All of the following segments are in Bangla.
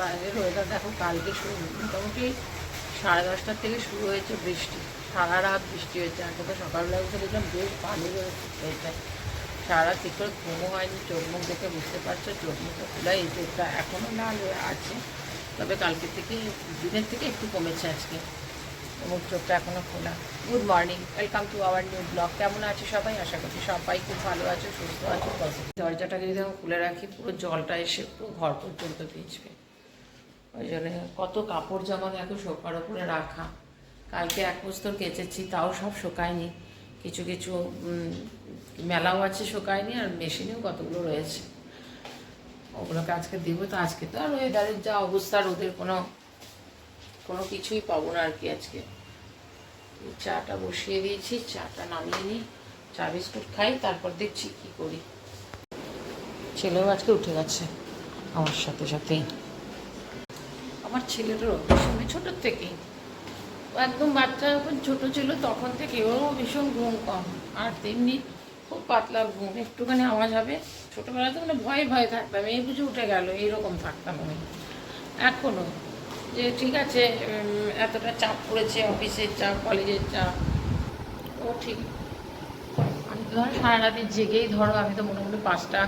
বাইরের ওয়েদার দেখো, কালকে শুরু মোটামুটি 10:30 থেকে শুরু হয়েছে বৃষ্টি, সারা রাত বৃষ্টি হয়েছে। আজকে তো সকালবেলা উঠে দেখলাম বেশ ভালো হয়েছে। সারা রাত ঠিক করে ঘুমও হয়নি, চোখ মুখ দেখে বুঝতে পারছো চোখ মুখে খোলা, এই চোখটা এখনও লাল হয়ে আছে, তবে কালকে থেকে দিনের থেকে একটু কমেছে আজকে, এবং চোখটা এখনও খোলা। Good morning, welcome to our new blog. কেমন আছে সবাই? আশা করছি সবাই খুব ভালো আছে, সুস্থ আছে, পজিটিভ। দরজাটাকে যদি আমি খুলে রাখি পুরো জলটা এসে পুরো ঘর পর্যন্ত ভিজবে, ওই জন্য কত কাপড় জামা দেখো সোফার ওপরে রাখা। কালকে এক বস্তর কেচেছি, তাও সব শোকায়নি, কিছু কিছু মেলাও আছে শোকায়নি, আর মেশিনেও কতগুলো রয়েছে, ওগুলোকে আজকে দেবো। তো আজকে তো আর ওয়েদারের যা অবস্থা, রোদের কোনো কিছুই পাবো না আর কি। আজকে চাটা বসিয়ে দিয়েছি, চাটা নামিয়ে নিই, চা বিস্কুট খাই, তারপর দেখছি কি করি। ছেলেও আজকে উঠে গেছে আমার সাথে সাথেই। আমার ছেলেটার অভ্যাস আমি ছোটোর থেকেই, ও একদম বাচ্চা যখন ছোটো ছিল তখন থেকে ও ভীষণ ঘুম কম, আর তেমনি খুব পাতলা ঘুম, একটুখানি আওয়াজ হবে। ছোটোবেলাতে মানে ভয়ে ভয়ে থাকতাম, এই বুঝে উঠে গেল এইরকম থাকতাম আমি। এখনও যে ঠিক আছে এতটা চাপ পড়েছে, অফিসের চাপ, কলেজের চাপ, ও ঠিক। আমি তো ধরো সারা রাতে জেগেই ধরো, আমি তো মোটামুটি 5টা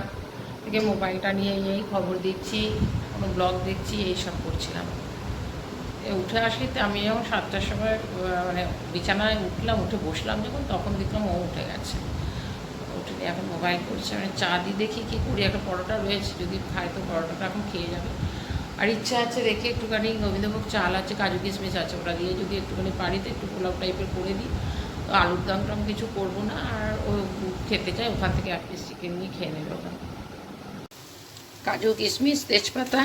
থেকে মোবাইলটা নিয়ে এই খবর দিচ্ছি, কোনো ব্লগ দেখছি, এইসব করছিলাম। উঠে আসিতে আমি যখন 7টার সময় মানে বিছানায় উঠলাম, উঠে বসলাম যখন, তখন দেখলাম ও উঠে গেছে। উঠে এখন মোবাইল করছে, মানে চা দিয়ে দেখি কী করি, একটা পরোটা রয়েছে, যদি খায় তো পরোটাটা এখন খেয়ে যাবে। আর ইচ্ছা আছে দেখে একটুখানি গোবিন্দভোগ চাল আছে, কাজু কিশমিশ আছে, ওটা দিয়ে যদি একটুখানি পারি তো একটু পোলাও টাইপের করে দিই। তো আলুর দম টম কিছু করবো না, আর ও খেতে চায় ওখান থেকে 1 পিস চিকেন নিয়ে খেয়ে নেবে ওখান। কাজু কিশমিশ তেজপাতা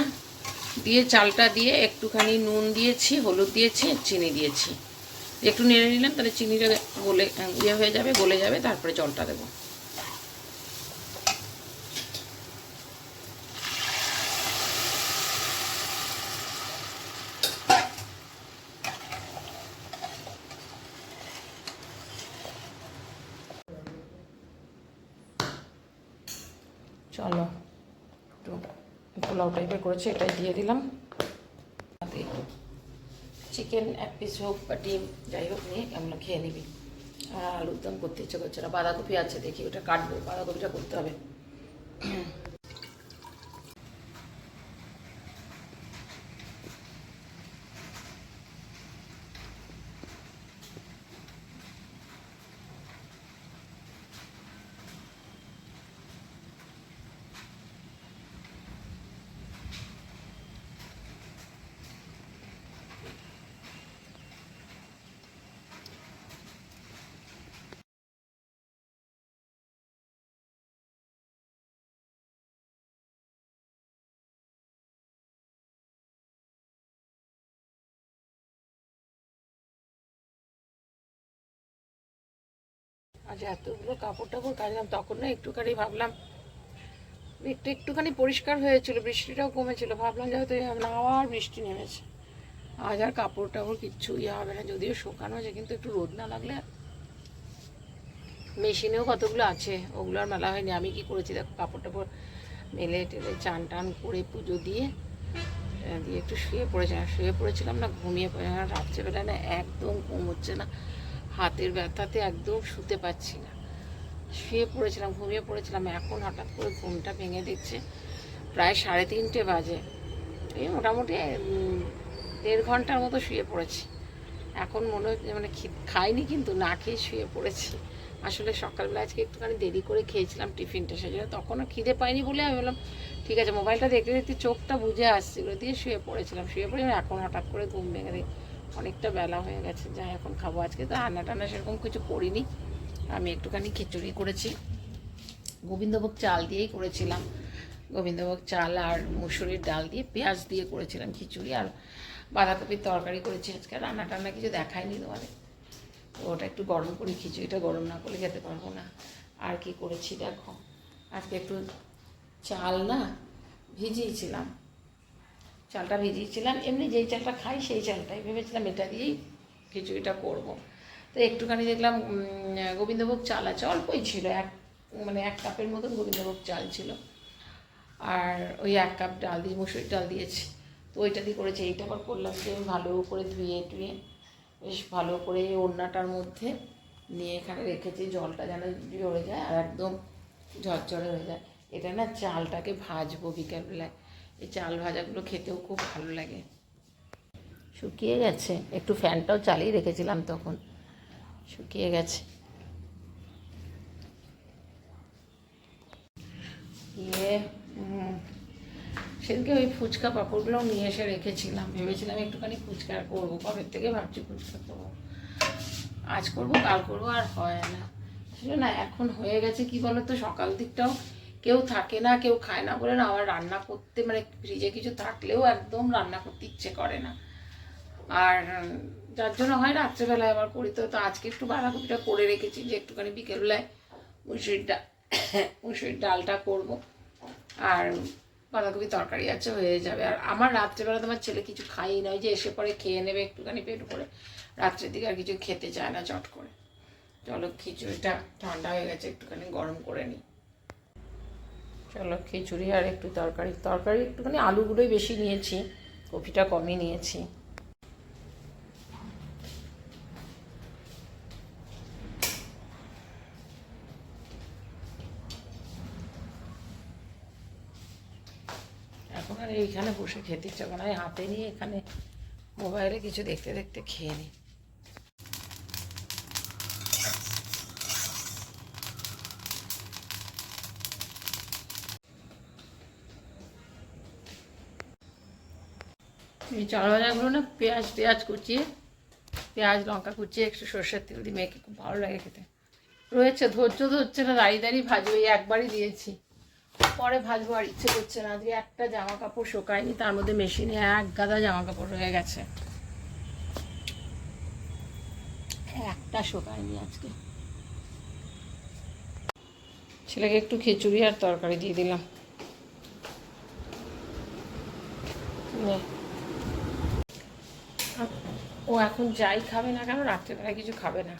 দিয়ে চালটা দিয়ে একটুখানি নুন দিয়েছি, হলুদ দিয়েছি, চিনি দিয়েছি, একটু নেড়ে নিলাম, তাহলে চিনিটা গলে হয়ে যাবে, গলে যাবে, তারপরে জলটা দেবো। চলো একটু পোলাও টাইপের করেছি, এটাই দিয়ে দিলাম। চিকেন 1 পিস হোক বা ডিম যাই হোক নিয়ে আমরা খেয়ে নিবি। আর আলুর দম করতে ইচ্ছে করছে না, বাঁধাকপি আছে, দেখি ওটা কাটবো, বাঁধাকপিটা করতে হবে। আজ এতগুলো কাপড় টাপড় কাচলাম, তখন না একটুখানি ভাবলাম, একটুখানি পরিষ্কার হয়েছিল, বৃষ্টিটাও কমেছিল, ভাবলাম যে হয়তো আবার বৃষ্টি নেমেছে। আজ আর কাপড় টাপড় কিচ্ছু হবে না, যদিও শোকানো আছে, কিন্তু একটু রোদ না লাগলে। মেশিনেও কতগুলো আছে, ওগুলো আর মেলা হয়নি। আমি কি করেছি দেখো, কাপড় টাপড় মেলে টেলে চান টান করে পুজো দিয়ে একটু শুয়ে পড়েছিলাম না, ঘুমিয়ে পড়ে। রাত্রেবেলা না একদম ঘুম হচ্ছে না, হাতের ব্যথাতে একদম শুতে পারছি না, শুয়ে পড়েছিলাম, ঘুমিয়ে পড়েছিলাম। এখন হঠাৎ করে ঘুমটা ভেঙে দিচ্ছে, প্রায় 3:30 বাজে, এই মোটামুটি 1.5 ঘন্টার মতো শুয়ে পড়েছি। এখন মনে হচ্ছে মানে খাইনি, কিন্তু না খেয়ে শুয়ে পড়েছি। আসলে সকালবেলা আজকে একটুখানি দেরি করে খেয়েছিলাম টিফিনটা, সেই জন্য তখনও খিদে পাইনি বলে আমি বললাম ঠিক আছে, মোবাইলটা দেখতে দেখতে চোখটা বুঝে আসছিল, দিয়ে শুয়ে পড়েছিলাম। এখন হঠাৎ করে ঘুম ভেঙে দিই, অনেকটা বেলা হয়ে গেছে, যাই এখন খাবো। আজকে তো রান্না টান্না সেরকম কিছু করিনি, আমি একটুখানি খিচুড়ি করেছি, গোবিন্দভোগ চাল দিয়েই করেছিলাম। গোবিন্দভোগ চাল আর মুসুরির ডাল দিয়ে পেঁয়াজ দিয়ে করেছিলাম খিচুড়ি, আর বাঁধাকপির তরকারি করেছি। আজকে রান্না টান্না কিছু দেখায়নি তোমাদের, তো ওটা একটু গরম করি, খিচুড়িটা গরম না করলে খেতে পারবো না। আর কি করেছি দেখো, আজকে একটু চাল না ভিজিয়েছিলাম, চালটা ভিজিয়েছিলাম, এমনি যেই চালটা খাই সেই চালটাই, ভেবেছিলাম এটা দিয়েই খিচুড়িটা করব। তো একটুখানি দেখলাম গোবিন্দভোগ চাল আছে, অল্পই ছিল, মানে 1 কাপের মতন গোবিন্দভোগ চাল ছিল, আর ওই 1 কাপ ডাল দিয়ে মুসুরির ডাল দিয়েছি, তো ওইটা দিয়ে করেছি। এইটা আবার করলাম যে ভালো করে ধুয়ে টুয়ে বেশ ভালো করে ওড়নাটার মধ্যে নিয়ে এখানে রেখেছি, জলটা যেন ঝরে যায় আর একদম ঝরঝরে হয়ে যায়। এটা না চালটাকে ভাজবো বিকেলবেলায়, এই চাল ভাজাগুলো খেতেও খুব ভালো লাগে। শুকিয়ে গেছে, একটু ফ্যানটাও চালিয়ে রেখেছিলাম তখন, শুকিয়ে গেছে। ইয়ে সেদিনকে ওই ফুচকা পাঁপড়গুলোও নিয়ে এসে রেখেছিলাম, ভেবেছিলাম একটুখানি ফুচকা করবো, কবে থেকে ভাবছি ফুচকা করবো, আজ করবো কাল করবো আর হয় না। সেটা না এখন হয়ে গেছে কি বলতো, সকাল দিকটাও কেউ থাকে না, কেউ খায় না বলে না আমার রান্না করতে মানে ফ্রিজে কিছু থাকলেও একদম রান্না করতে ইচ্ছে করে না। আর যার জন্য হয় রাত্রেবেলায় আবার করি। তো আজকে একটু বাঁধাকপিটা করে রেখেছি যে একটুখানি বিকেলবেলায় মুসুরির ডালটা করবো, আর বাঁধাকপি তরকারি আছে হয়ে যাবে। আর আমার রাত্রেবেলা তোমার ছেলে কিছু খাই না, ওই যে এসে পরে খেয়ে নেবে একটুখানি পেট করে, রাত্রের দিকে আর কিছু খেতে চায় না চট করে। চলো খিচুড়িটা ঠান্ডা হয়ে গেছে, একটুখানি গরম করে নিই। চলো খিচুড়ি আর একটু তরকারি একটুখানি আলুগুলোই বেশি নিয়েছি, কপিটা কমই নিয়েছি। এখন আর এইখানে বসে খেতে ইচ্ছা করে না, হাতে নিয়ে এখানে মোবাইলে কিছু দেখতে দেখতে খেয়ে নিই। এই চাল ভাজাগুলো না পেঁয়াজ কুচিয়ে, পেঁয়াজ লঙ্কা কুচিয়ে একটু সর্ষের তেল দিয়ে মেখে খুব ভালো লাগে খেতে। রয়েছে ধৈর্য ধরছে না, দাঁড়িয়ে দাঁড়িয়ে ভাজবো, এই একবারই দিয়েছি, পরে ভাজবো আর ইচ্ছে করছে না। আজকে একটা জামা কাপড় শোকায়নি, তার মধ্যে মেশিনে এক গাদা জামা কাপড় রয়ে গেছে, একটা শোকায়নি আজকে। ছেলেকে একটু খিচুড়ি আর তরকারি দিয়ে দিলাম। ও এখন যাই খাবে না কেন রাত্রেবেলায় কিছু খাবে না,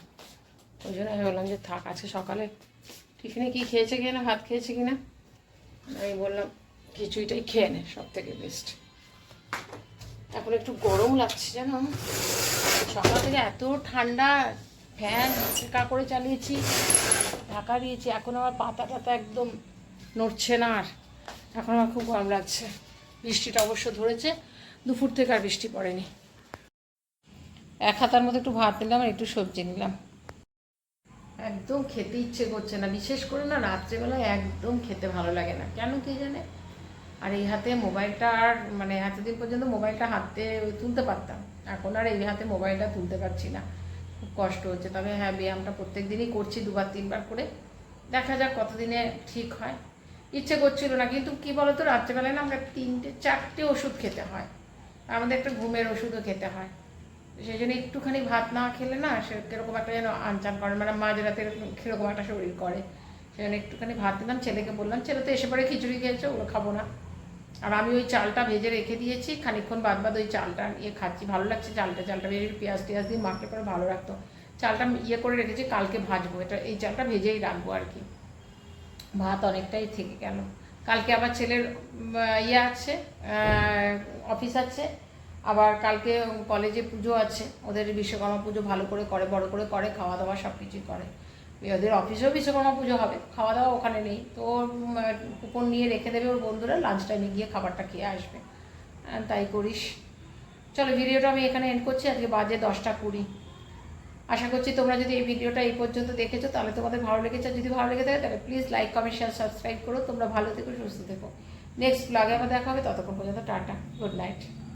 ওই জন্য আমি বললাম যে থাক, আজকে সকালে টিফিনে কি খেয়েছে কিনা, ভাত খেয়েছে কিনা, আমি বললাম খিচুড়িটাই খেয়ে নে, সব থেকে বেস্ট। এখন একটু গরম লাগছে জানো, সকাল থেকে এত ঠান্ডা, ফ্যান কা করে চালিয়েছি, ঢাকা দিয়েছি, এখন আমার পাতা টাতা একদম নড়ছে না, আর এখন আমার খুব গরম লাগছে। বৃষ্টিটা অবশ্য ধরেছে, দুপুর থেকে আর বৃষ্টি পড়েনি। এক হাতার মতো একটু ভাত নিলাম আর একটু সবজি নিলাম। একদম খেতে ইচ্ছে করছে না, বিশেষ করে না রাত্রেবেলায় একদম খেতে ভালো লাগে না কেন কে জানে। আর এই হাতে মোবাইলটা আর মানে এতদিন পর্যন্ত মোবাইলটা হাতে তুলতে পারতাম, এখন আর এই হাতে মোবাইলটা তুলতে পারছি না, খুব কষ্ট হচ্ছে। তবে হ্যাঁ, ব্যায়ামটা প্রত্যেক দিনই করছি, 2-3 বার করে, দেখা যাক কতদিনে ঠিক হয়। ইচ্ছে করছিল না, কিন্তু কী বলতো রাত্রেবেলায় না আমরা 3-4টে ওষুধ খেতে হয়, আমাদের একটা ঘুমের ওষুধও খেতে হয়, সেই জন্য একটুখানি ভাত না খেলে না সে কীরকম একটা যেন আনচান করে, মানে মাঝরাতে কীরকম একটা শরীর করে। সেই জন্য একটুখানি ভাত দিলাম, ছেলেকে বললাম, ছেলে তো এসে পরে খিচুড়ি খেয়েছে, ওগুলো খাবো না। আর আমি ওই চালটা ভেজে রেখে দিয়েছি, খানিকক্ষণ বাদ ওই চালটা ইয়ে খাচ্ছি, ভালো লাগছে চালটা ভেজে পেঁয়াজ টিয়াজ দিয়ে মাখলে পরে ভালো রাখতো। চালটা ইয়ে করে রেখেছি, কালকে ভাজবো, এটা এই চালটা ভেজেই রাখবো আর কি। ভাত অনেকটাই থেকে গেল, কালকে আবার ছেলের ইয়ে আছে, অফিস আছে, আবার কালকে কলেজে পুজো আছে, ওদের বিশ্বকর্মা পুজো ভালো করে বড় করে করে, খাওয়া দাওয়া সব কিছুই করে। ওদের অফিসেও বিশ্বকর্মা পুজো হবে, খাওয়া দাওয়া ওখানে নেই, তো কুপন নিয়ে রেখে দেবে ওর বন্ধুরা, লাঞ্চ টাইমে গিয়ে খাবারটা খেয়ে আসবে, তাই করিস। চলো ভিডিওটা আমি এখানে এন্ড করছি, আজকে বাজে 10টা 20। আশা করছি তোমরা যদি এই ভিডিওটা এই পর্যন্ত দেখেছো তাহলে তোমাদের ভালো লেগেছে, যদি ভালো লেগে থাকে তাহলে please like comment share subscribe করো। তোমরা ভালো থেকো, সুস্থ থেকো, নেক্সট ব্লগে আবার দেখা হবে, ততক্ষণ পর্যন্ত টাটা, গুড নাইট।